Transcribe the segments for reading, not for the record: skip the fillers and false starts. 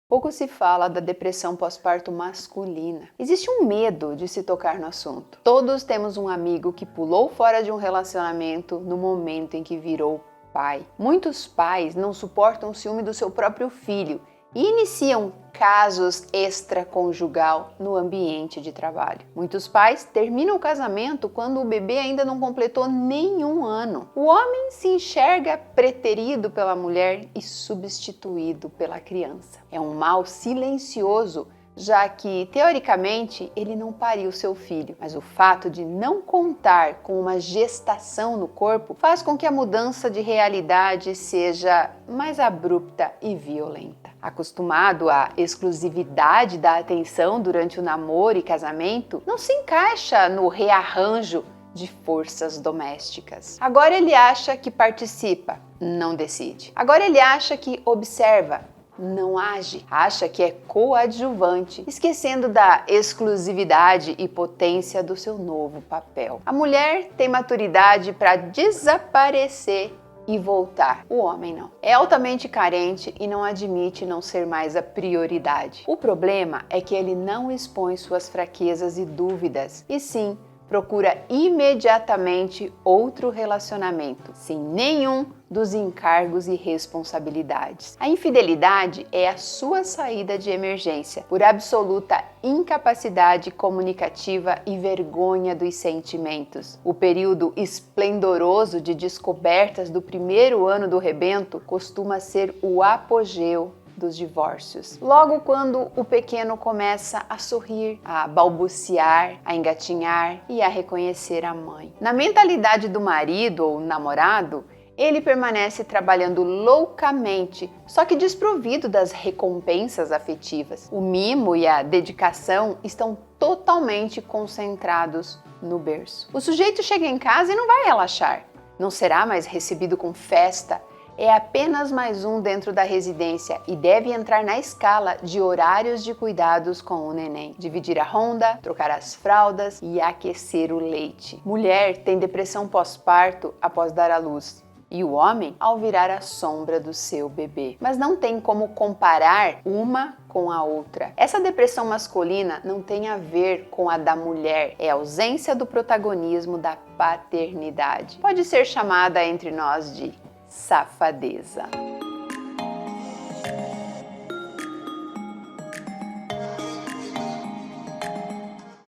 Pouco se fala da depressão pós-parto masculina. Existe um medo de se tocar no assunto. Todos temos um amigo que pulou fora de um relacionamento no momento em que virou pai. Muitos pais não suportam o ciúme do seu próprio filho e iniciam casos extraconjugal no ambiente de trabalho. Muitos pais terminam o casamento quando o bebê ainda não completou nenhum ano. O homem se enxerga preterido pela mulher e substituído pela criança. É um mal silencioso, já que, teoricamente, ele não pariu seu filho, mas o fato de não contar com uma gestação no corpo faz com que a mudança de realidade seja mais abrupta e violenta. Acostumado à exclusividade da atenção durante o namoro e casamento, não se encaixa no rearranjo de forças domésticas. Agora ele acha que participa, não decide. Agora ele acha que observa, não age, acha que é coadjuvante, esquecendo da exclusividade e potência do seu novo papel. A mulher tem maturidade para desaparecer e voltar. O homem não. É altamente carente e não admite não ser mais a prioridade. O problema é que ele não expõe suas fraquezas e dúvidas, e sim procura imediatamente outro relacionamento, sem nenhum dos encargos e responsabilidades. A infidelidade é a sua saída de emergência, por absoluta incapacidade comunicativa e vergonha dos sentimentos. O período esplendoroso de descobertas do primeiro ano do rebento costuma ser o apogeu dos divórcios. Logo quando o pequeno começa a sorrir, a balbuciar, a engatinhar e a reconhecer a mãe. Na mentalidade do marido ou namorado, ele permanece trabalhando loucamente, só que desprovido das recompensas afetivas. O mimo e a dedicação estão totalmente concentrados no berço. O sujeito chega em casa e não vai relaxar. Não será mais recebido com festa. É apenas mais um dentro da residência e deve entrar na escala de horários de cuidados com o neném. Dividir a ronda, trocar as fraldas e aquecer o leite. Mulher tem depressão pós-parto após dar à luz. E o homem ao virar a sombra do seu bebê. Mas não tem como comparar uma com a outra. Essa depressão masculina não tem a ver com a da mulher, é a ausência do protagonismo da paternidade. Pode ser chamada entre nós de safadeza.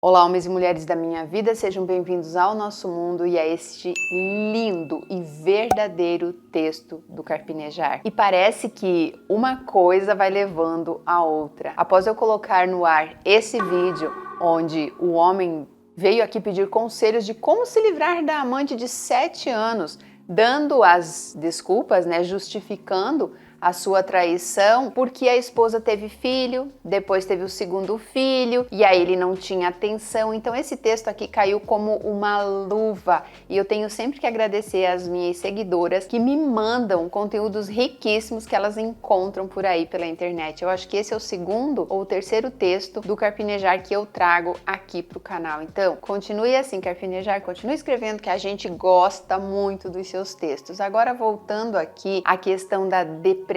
Olá, homens e mulheres da minha vida, sejam bem-vindos ao nosso mundo e a este lindo e verdadeiro texto do Carpinejar. E parece que uma coisa vai levando a outra. Após eu colocar no ar esse vídeo, onde o homem veio aqui pedir conselhos de como se livrar da amante de 7 anos, dando as desculpas, justificando a sua traição, porque a esposa teve filho, depois teve o segundo filho, e aí ele não tinha atenção. Então esse texto aqui caiu como uma luva, e eu tenho sempre que agradecer às minhas seguidoras que me mandam conteúdos riquíssimos que elas encontram por aí pela internet. Eu acho que esse é o segundo ou o terceiro texto do Carpinejar que eu trago aqui pro canal. Então, continue assim, Carpinejar, continue escrevendo, que a gente gosta muito dos seus textos. Agora, voltando aqui à questão da depressão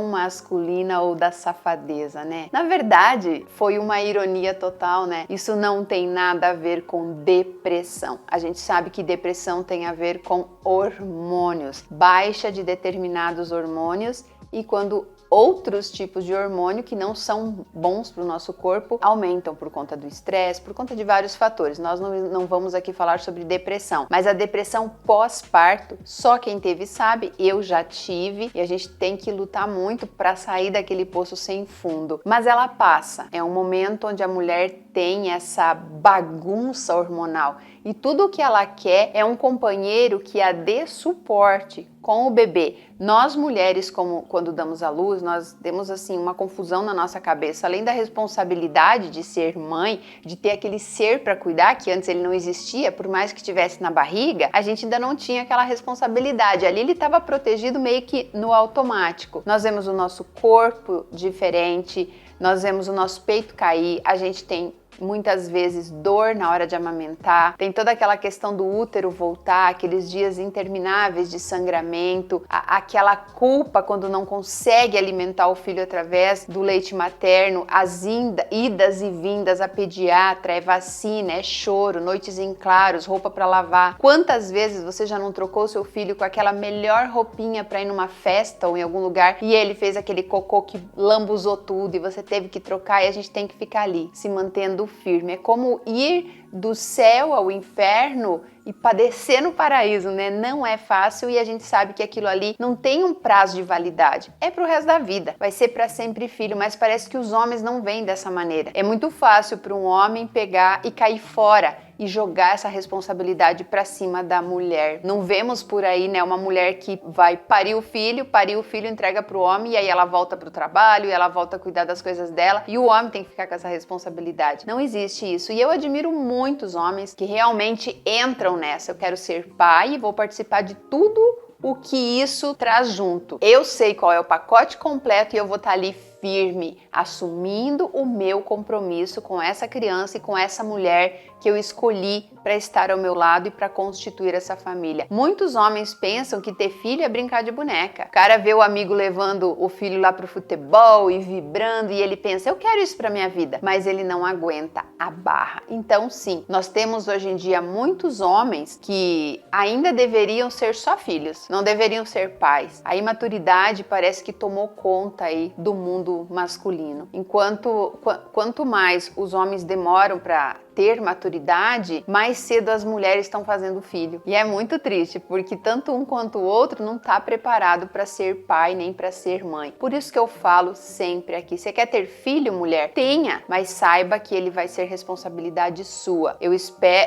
masculina ou da safadeza, Na verdade, foi uma ironia total, Isso não tem nada a ver com depressão. A gente sabe que depressão tem a ver com hormônios, baixa de determinados hormônios, e quando outros tipos de hormônio que não são bons para o nosso corpo aumentam por conta do estresse, por conta de vários fatores. Nós não vamos aqui falar sobre depressão, mas a depressão pós-parto, só quem teve sabe, eu já tive, e a gente tem que lutar muito para sair daquele poço sem fundo. Mas ela passa, é um momento onde a mulher tem essa bagunça hormonal e tudo o que ela quer é um companheiro que a dê suporte com o bebê. Nós mulheres, quando damos à luz, nós temos assim uma confusão na nossa cabeça. Além da responsabilidade de ser mãe, de ter aquele ser para cuidar, que antes ele não existia, por mais que estivesse na barriga, a gente ainda não tinha aquela responsabilidade. Ali ele estava protegido meio que no automático. Nós vemos o nosso corpo diferente, nós vemos o nosso peito cair, a gente tem muitas vezes dor na hora de amamentar, tem toda aquela questão do útero voltar, aqueles dias intermináveis de sangramento, aquela culpa quando não consegue alimentar o filho através do leite materno, as idas e vindas a pediatra, é vacina, é choro, noites em claros, roupa para lavar. Quantas vezes você já não trocou seu filho com aquela melhor roupinha para ir numa festa ou em algum lugar e ele fez aquele cocô que lambuzou tudo e você teve que trocar, e a gente tem que ficar ali, se mantendo firme. É como ir do céu ao inferno e padecer no paraíso, né? Não é fácil, e a gente sabe que aquilo ali não tem um prazo de validade. É pro resto da vida. Vai ser para sempre filho, mas parece que os homens não veem dessa maneira. É muito fácil para um homem pegar e cair fora e jogar essa responsabilidade para cima da mulher. Não vemos por aí, né, uma mulher que vai parir o filho, entrega pro homem, e aí ela volta pro trabalho, e ela volta a cuidar das coisas dela, e o homem tem que ficar com essa responsabilidade. Não existe isso. E eu admiro muitos homens que realmente entram nessa. Eu quero ser pai e vou participar de tudo o que isso traz junto. Eu sei qual é o pacote completo e eu vou estar ali firme, assumindo o meu compromisso com essa criança e com essa mulher que eu escolhi para estar ao meu lado e para constituir essa família. Muitos homens pensam que ter filho é brincar de boneca. O cara vê o amigo levando o filho lá pro futebol e vibrando, e ele pensa, eu quero isso para minha vida, mas ele não aguenta a barra. Então sim, nós temos hoje em dia muitos homens que ainda deveriam ser só filhos, não deveriam ser pais. A imaturidade parece que tomou conta aí do mundo masculino. Quanto mais os homens demoram para ter maturidade, mais cedo as mulheres estão fazendo filho. E é muito triste, porque tanto um quanto o outro não está preparado para ser pai nem para ser mãe. Por isso que eu falo sempre aqui, você quer ter filho, mulher? Tenha, mas saiba que ele vai ser responsabilidade sua.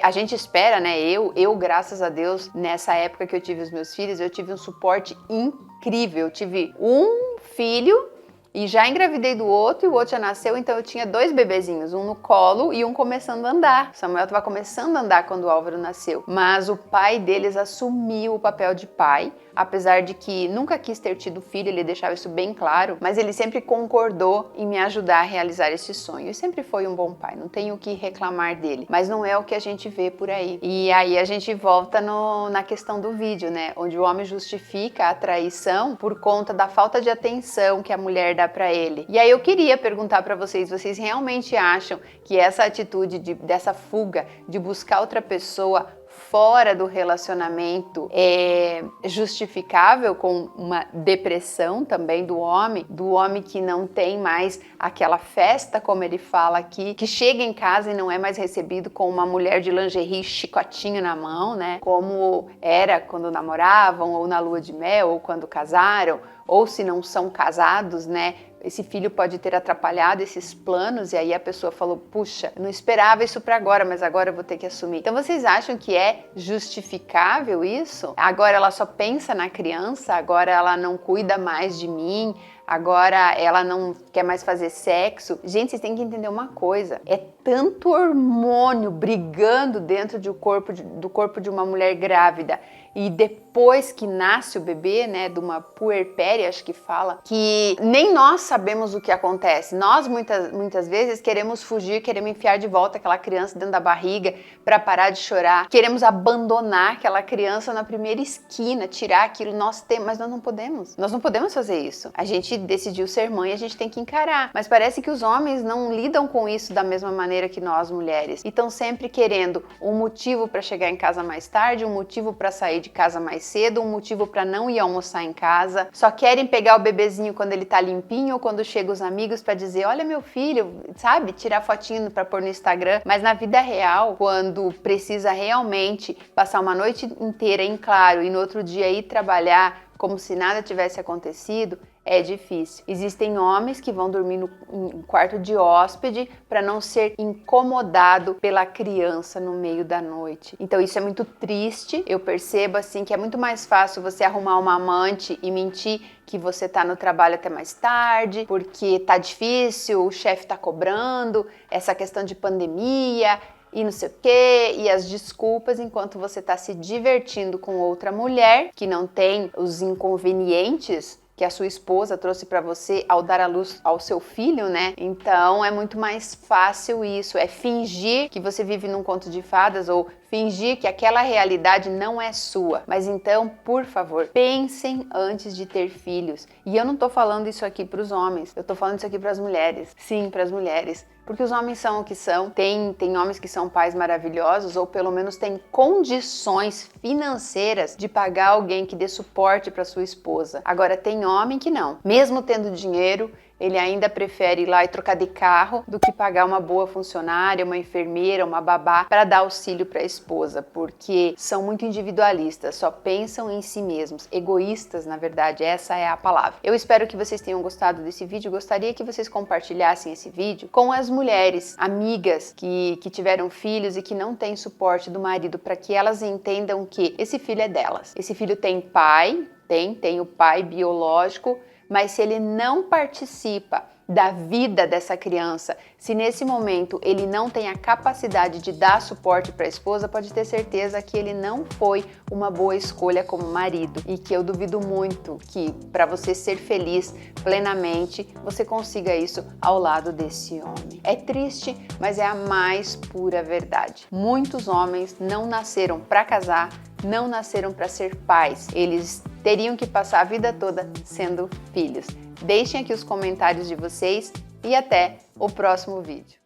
A gente espera, né? Eu, graças a Deus, nessa época que eu tive os meus filhos, eu tive um suporte incrível. Eu tive um filho e já engravidei do outro, e o outro já nasceu, então eu tinha 2 bebezinhos, um no colo e um começando a andar. Samuel estava começando a andar quando o Álvaro nasceu, mas o pai deles assumiu o papel de pai, apesar de que nunca quis ter tido filho, ele deixava isso bem claro, mas ele sempre concordou em me ajudar a realizar esse sonho. E sempre foi um bom pai, não tenho o que reclamar dele, mas não é o que a gente vê por aí. E aí a gente volta na questão do vídeo, né, onde o homem justifica a traição por conta da falta de atenção que a mulher dá para ele. E aí eu queria perguntar para vocês realmente acham que essa atitude dessa fuga, de buscar outra pessoa fora do relacionamento, é justificável com uma depressão também do homem que não tem mais aquela festa, como ele fala aqui, que chega em casa e não é mais recebido com uma mulher de lingerie, chicotinho na mão, né? Como era quando namoravam, ou na lua de mel, ou quando casaram, ou se não são casados, né? Esse filho pode ter atrapalhado esses planos, e aí a pessoa falou, puxa, eu não esperava isso para agora, mas agora eu vou ter que assumir. Então vocês acham que é justificável isso? Agora ela só pensa na criança, agora ela não cuida mais de mim, agora ela não quer mais fazer sexo. Gente, vocês têm que entender uma coisa, é tanto hormônio brigando dentro do corpo de uma mulher grávida, e depois que nasce o bebê, né, de uma puerpéria, acho que fala, que nem nós sabemos o que acontece. Nós muitas vezes queremos fugir, queremos enfiar de volta aquela criança dentro da barriga para parar de chorar, queremos abandonar aquela criança na primeira esquina, tirar aquilo, mas nós não podemos. Nós não podemos fazer isso. A gente decidiu ser mãe, a gente tem que encarar. Mas parece que os homens não lidam com isso da mesma maneira que nós, mulheres. E estão sempre querendo um motivo para chegar em casa mais tarde, um motivo para sair de casa mais cedo, um motivo para não ir almoçar em casa. Só querem pegar o bebezinho quando ele tá limpinho, ou quando chegam os amigos para dizer, olha meu filho, sabe? Tirar fotinho para pôr no Instagram. Mas na vida real, quando precisa realmente passar uma noite inteira em claro e no outro dia ir trabalhar como se nada tivesse acontecido, é difícil. Existem homens que vão dormir no quarto de hóspede para não ser incomodado pela criança no meio da noite. Então isso é muito triste. Eu percebo assim que é muito mais fácil você arrumar uma amante e mentir que você tá no trabalho até mais tarde, porque tá difícil, o chefe tá cobrando, essa questão de pandemia e não sei o quê, e as desculpas, enquanto você tá se divertindo com outra mulher que não tem os inconvenientes que a sua esposa trouxe para você ao dar à luz ao seu filho, né? Então é muito mais fácil isso, é fingir que você vive num conto de fadas ou fingir que aquela realidade não é sua. Mas então, por favor, pensem antes de ter filhos. E eu não tô falando isso aqui para os homens, eu tô falando isso aqui para as mulheres. Sim, para as mulheres. Porque os homens são o que são. Tem homens que são pais maravilhosos ou pelo menos têm condições financeiras de pagar alguém que dê suporte para sua esposa. Agora tem homem que não. Mesmo tendo dinheiro, ele ainda prefere ir lá e trocar de carro do que pagar uma boa funcionária, uma enfermeira, uma babá para dar auxílio para a esposa, porque são muito individualistas, só pensam em si mesmos, egoístas, na verdade, essa é a palavra. Eu espero que vocês tenham gostado desse vídeo, gostaria que vocês compartilhassem esse vídeo com as mulheres, amigas que tiveram filhos e que não têm suporte do marido, para que elas entendam que esse filho é delas. Esse filho tem pai, tem o pai biológico, mas se ele não participa da vida dessa criança, se nesse momento ele não tem a capacidade de dar suporte para a esposa, pode ter certeza que ele não foi uma boa escolha como marido e que eu duvido muito que para você ser feliz plenamente, você consiga isso ao lado desse homem. É triste, mas é a mais pura verdade. Muitos homens não nasceram para casar, não nasceram para ser pais. Eles teriam que passar a vida toda sendo filhos. Deixem aqui os comentários de vocês e até o próximo vídeo.